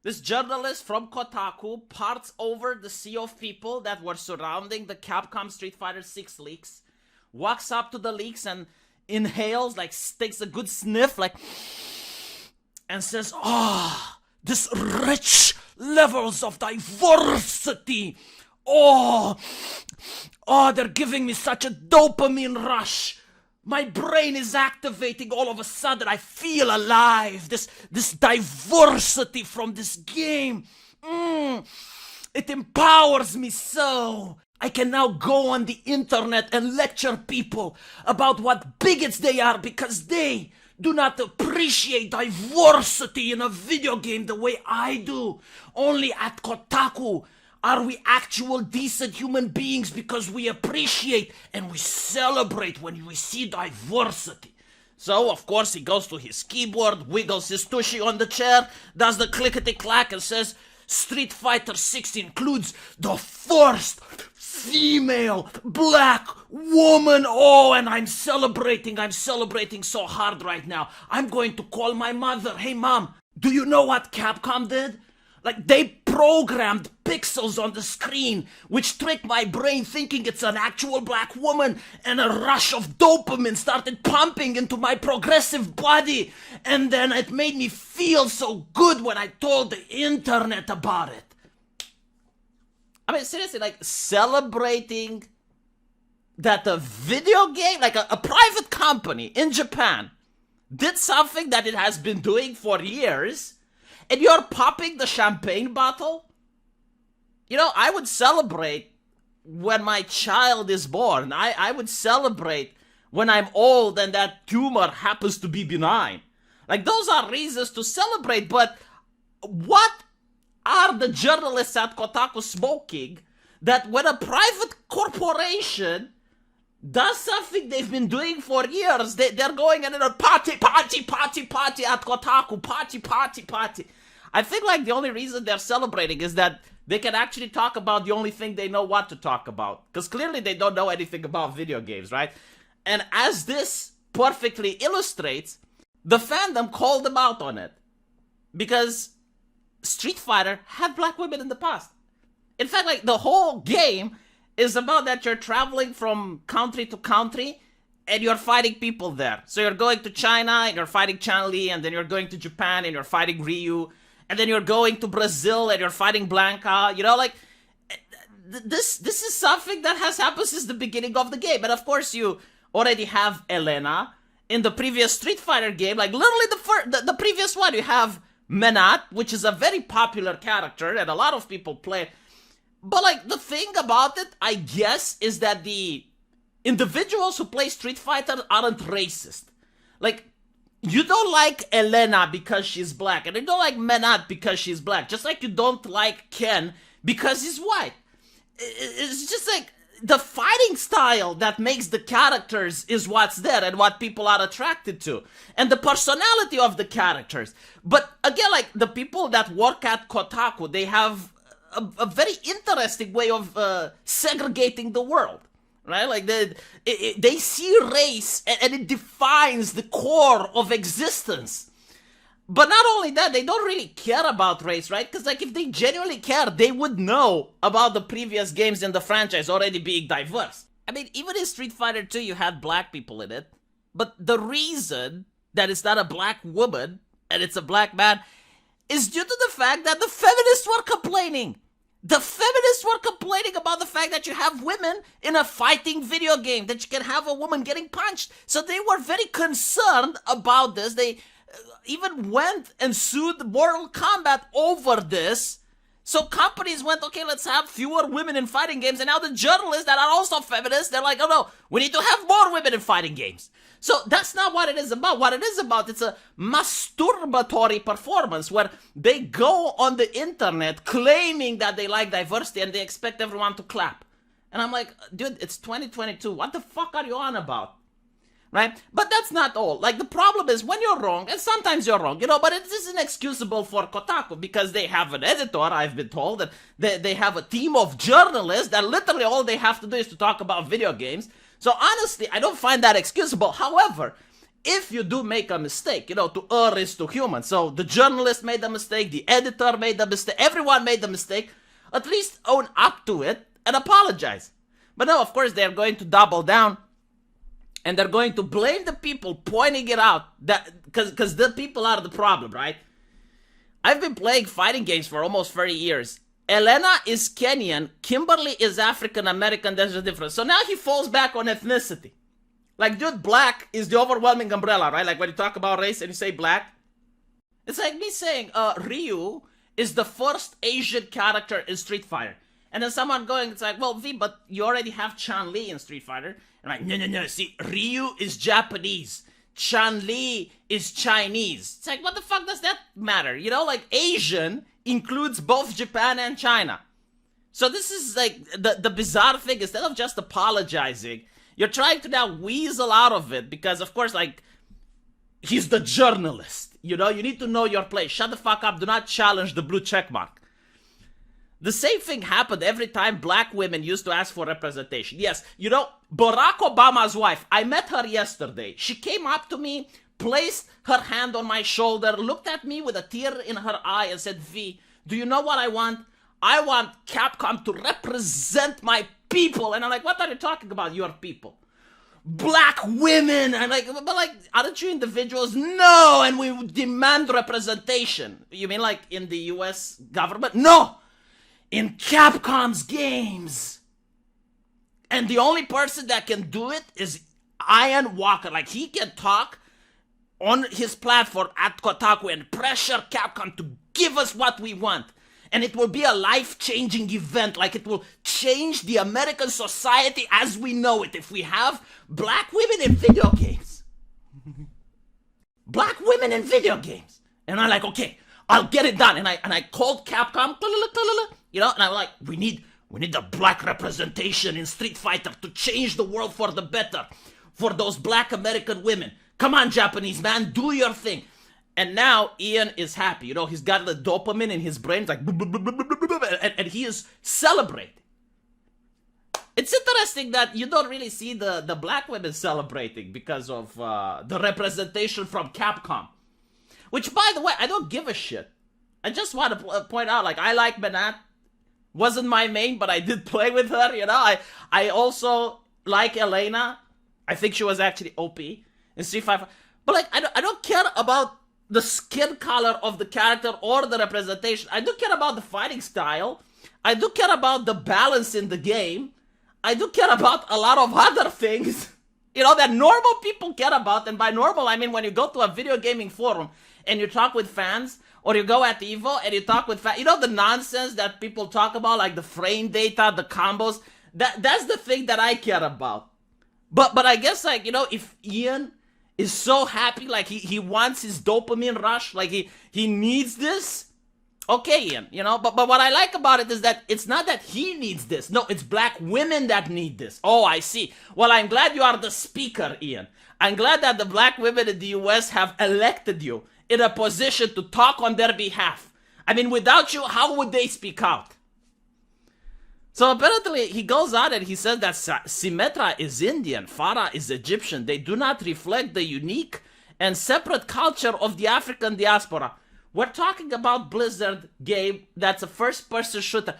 This journalist from Kotaku parts over the sea of people that were surrounding the Capcom Street Fighter 6 leaks, walks up to the leaks and inhales, like takes a good sniff, like, and says, this rich levels of diversity. They're giving me such a dopamine rush. My brain is activating all of a sudden. I feel alive. This diversity from this game. It empowers me so. I can now go on the internet and lecture people about what bigots they are because they do not appreciate diversity in a video game the way I do. Only at Kotaku are we actual decent human beings because we appreciate and we celebrate when we see diversity. So, of course, he goes to his keyboard, wiggles his tushy on the chair, does the clickety-clack and says, Street Fighter 6 includes the first female black woman. And I'm celebrating so hard right now. I'm going to call my mother. Hey, Mom, do you know what Capcom did? Like, they programmed pixels on the screen, which tricked my brain thinking it's an actual black woman, and a rush of dopamine started pumping into my progressive body, and then it made me feel so good when I told the internet about it. I mean, seriously, like, celebrating that a video game, like a private company in Japan, did something that it has been doing for years, and you're popping the champagne bottle? You know, I would celebrate when my child is born. I would celebrate when I'm old and that tumor happens to be benign. Like, those are reasons to celebrate, but what are the journalists at Kotaku smoking that when a private corporation does something they've been doing for years, they're going and party at Kotaku, party. I think, like, the only reason they're celebrating is that they can actually talk about the only thing they know what to talk about. Because clearly they don't know anything about video games, right? And as this perfectly illustrates, the fandom called them out on it. Because Street Fighter had black women in the past. In fact, like, the whole game is about that you're traveling from country to country and you're fighting people there. So you're going to China and you're fighting Chun-Li, and then you're going to Japan and you're fighting Ryu, and then you're going to Brazil and you're fighting Blanca. You know, like, this is something that has happened since the beginning of the game. And of course you already have Elena in the previous Street Fighter game. Like, literally the previous one, you have Menat, which is a very popular character and a lot of people play. But, like, the thing about it, I guess, is that the individuals who play Street Fighter aren't racist. Like, you don't like Elena because she's black, and you don't like Menat because she's black, just like you don't like Ken because he's white. It's just like the fighting style that makes the characters is what's there and what people are attracted to, and the personality of the characters. But again, like, the people that work at Kotaku, they have a very interesting way of segregating the world, right? Like, they see race and it defines the core of existence. But not only that, they don't really care about race, right? Because, like, if they genuinely care, they would know about the previous games in the franchise already being diverse. I mean, even in Street Fighter 2, you had black people in it. But the reason that it's not a black woman and it's a black man is due to the fact that the feminists were complaining. The feminists were complaining about the fact that you have women in a fighting video game, that you can have a woman getting punched. So they were very concerned about this. They even went and sued Mortal Kombat over this. So companies went, okay, let's have fewer women in fighting games. And now the journalists that are also feminists, they're like, oh no, we need to have more women in fighting games. So that's not what it is about. What it is about, it's a masturbatory performance where they go on the internet claiming that they like diversity and they expect everyone to clap. And I'm like, dude, it's 2022. What the fuck are you on about? Right? But that's not all. Like, the problem is when you're wrong, and sometimes you're wrong, you know, but it is inexcusable for Kotaku because they have an editor, I've been told, and they have a team of journalists that literally all they have to do is to talk about video games. So honestly, I don't find that excusable. However, if you do make a mistake, to err is to human. So the journalist made a mistake, the editor made a mistake, everyone made a mistake. At least own up to it and apologize. But no, of course, they're going to double down. And they're going to blame the people pointing it out. Because the people are the problem, right? I've been playing fighting games for almost 30 years. Elena is Kenyan. Kimberly is African American. There's a difference. So now he falls back on ethnicity. Like, dude, black is the overwhelming umbrella, right? Like, when you talk about race and you say black, it's like me saying Ryu is the first Asian character in Street Fighter. And then someone going, it's like, well, V, but you already have Chun-Li in Street Fighter. And I'm like, no, see, Ryu is Japanese. Chun-Li is Chinese. It's like, what the fuck does that matter? Like, Asian includes both Japan and China. So this is like, the bizarre thing, instead of just apologizing, you're trying to now weasel out of it because, of course, like, he's the journalist. You need to know your place. Shut the fuck up. Do not challenge the blue checkmark. The same thing happened every time black women used to ask for representation. Yes, Barack Obama's wife, I met her yesterday. She came up to me, placed her hand on my shoulder, looked at me with a tear in her eye and said, V, do you know what I want? I want Capcom to represent my people. And I'm like, what are you talking about, your people? Black women. I'm like, but like, aren't you individuals? No, and we demand representation. You mean like in the US government? No, in Capcom's games. And the only person that can do it is Ian Walker. Like, he can talk on his platform at Kotaku and pressure Capcom to give us what we want. And it will be a life-changing event. Like, it will change the American society as we know it if we have black women in video games. Black women in video games. And I'm like, okay, I'll get it done. And I called Capcom, and I'm like, we need the black representation in Street Fighter to change the world for the better. For those black American women. Come on, Japanese man, do your thing. And now Ian is happy. He's got the dopamine in his brain. It's like, and he is celebrating. It's interesting that you don't really see the black women celebrating because of the representation from Capcom. Which, by the way, I don't give a shit. I just want to point out, like, I like Manat. Wasn't my main, but I did play with her, I also like Elena. I think she was actually OP in Street Fighter. But, like, I don't care about the skin color of the character or the representation. I do care about the fighting style. I do care about the balance in the game. I do care about a lot of other things, that normal people care about. And by normal, I mean when you go to a video gaming forum and you talk with fans, or you go at Evo and you talk with fans, the nonsense that people talk about, like the frame data, the combos, that's the thing that I care about. But I guess, like, if Ian is so happy, like he wants his dopamine rush, like he needs this. Okay, Ian, but what I like about it is that it's not that he needs this. No, it's black women that need this. Oh, I see. Well, I'm glad you are the speaker, Ian. I'm glad that the black women in the US have elected you in a position to talk on their behalf. I mean, without you, how would they speak out? So apparently he goes out and he says that Symmetra is Indian, Farah is Egyptian. They do not reflect the unique and separate culture of the African diaspora. We're talking about Blizzard game that's a first-person shooter.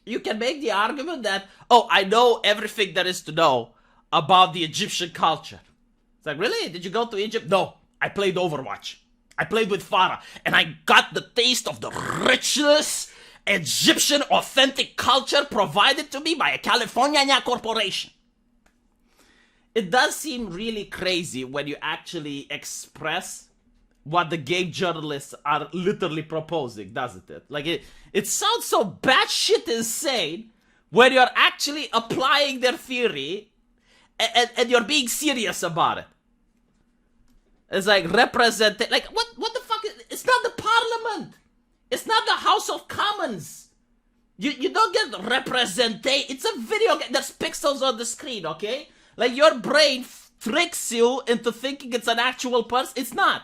You can make the argument that, oh, I know everything there is to know about the Egyptian culture. It's like, really? Did you go to Egypt? No, I played Overwatch. I played with Farah, and I got the taste of the richness, Egyptian authentic culture provided to me by a California corporation. It does seem really crazy when you actually express what the game journalists are literally proposing, doesn't it? Like, it sounds so batshit insane when you're actually applying their theory and you're being serious about it. It's like represent, like, what the fuck? It's not the parliament. It's not the House of Commons. You don't get representation. It's a video game. There's pixels on the screen, okay? Like, your brain tricks you into thinking it's an actual person. It's not.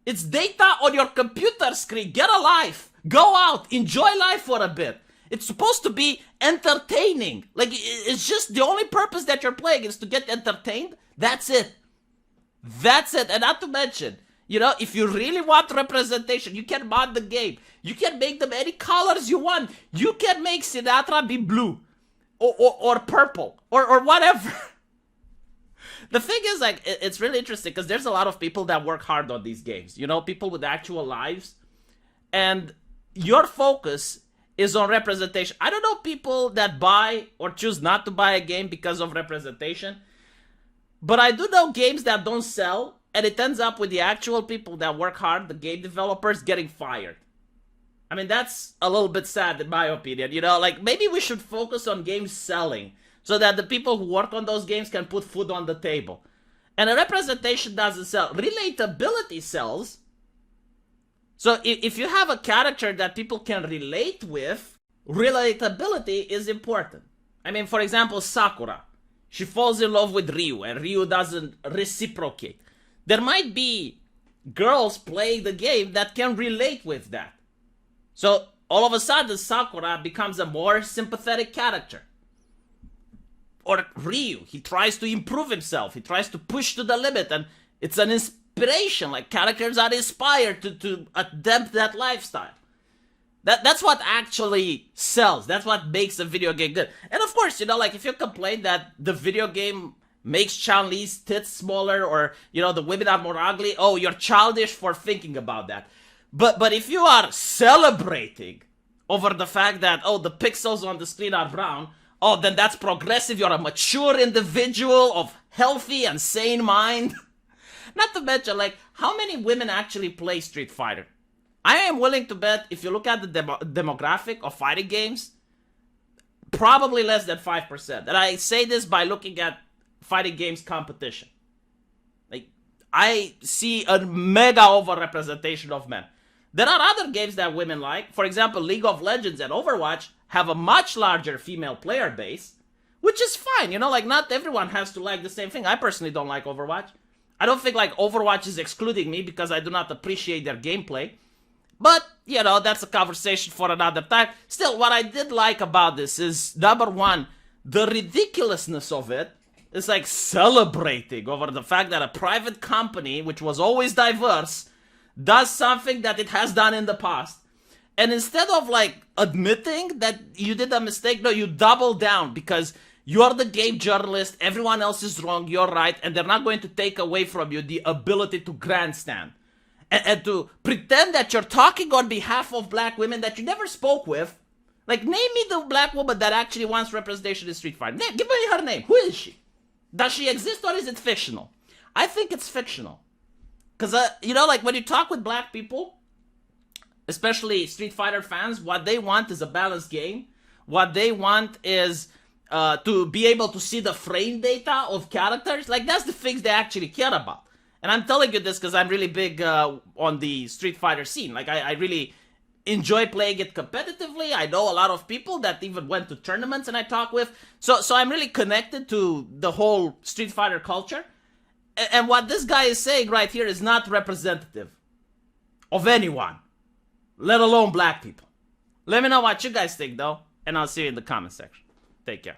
It's data on your computer screen. Get a life. Go out. Enjoy life for a bit. It's supposed to be entertaining. Like, it's just the only purpose that you're playing is to get entertained. That's it. That's it. And not to mention, if you really want representation, you can mod the game. You can make them any colors you want. You can make Sinatra be blue or purple or whatever. The thing is, like, it's really interesting because there's a lot of people that work hard on these games. People with actual lives. And your focus is on representation. I don't know people that buy or choose not to buy a game because of representation. But I do know games that don't sell, and it ends up with the actual people that work hard, the game developers, getting fired. I mean, that's a little bit sad in my opinion. Like, maybe we should focus on games selling so that the people who work on those games can put food on the table. And a representation doesn't sell. Relatability sells. So if you have a character that people can relate with, relatability is important. I mean, for example, Sakura. She falls in love with Ryu, and Ryu doesn't reciprocate. There might be girls playing the game that can relate with that. So all of a sudden, Sakura becomes a more sympathetic character. Or Ryu, he tries to improve himself. He tries to push to the limit, and it's an inspiration. Like, characters are inspired to attempt that lifestyle. That's what actually sells. That's what makes a video game good. And of course, like, if you complain that the video game makes Chun-Li's tits smaller, or, the women are more ugly, oh, you're childish for thinking about that. But if you are celebrating over the fact that, oh, the pixels on the screen are brown, oh, then that's progressive. You're a mature individual of healthy and sane mind. Not to mention, like, how many women actually play Street Fighter? I am willing to bet, if you look at the demographic of fighting games, probably less than 5%. And I say this by looking at fighting games competition. Like, I see a mega overrepresentation of men. There are other games that women like. For example, League of Legends and Overwatch have a much larger female player base, which is fine. Like, not everyone has to like the same thing. I personally don't like Overwatch. I don't think, like, Overwatch is excluding me because I do not appreciate their gameplay. But, that's a conversation for another time. Still, what I did like about this is, number one, the ridiculousness of it is, like, celebrating over the fact that a private company, which was always diverse, does something that it has done in the past. And instead of, like, admitting that you did a mistake, no, you double down because you're the game journalist, everyone else is wrong, you're right, and they're not going to take away from you the ability to grandstand. And to pretend that you're talking on behalf of black women that you never spoke with. Like, name me the black woman that actually wants representation in Street Fighter. Give me her name. Who is she? Does she exist, or is it fictional? I think it's fictional. Because, like, when you talk with black people, especially Street Fighter fans, what they want is a balanced game. What they want is to be able to see the frame data of characters. Like, that's the things they actually care about. And I'm telling you this because I'm really big on the Street Fighter scene. Like, I really enjoy playing it competitively. I know a lot of people that even went to tournaments and I talk with. So I'm really connected to the whole Street Fighter culture. And what this guy is saying right here is not representative of anyone, let alone black people. Let me know what you guys think, though, and I'll see you in the comment section. Take care.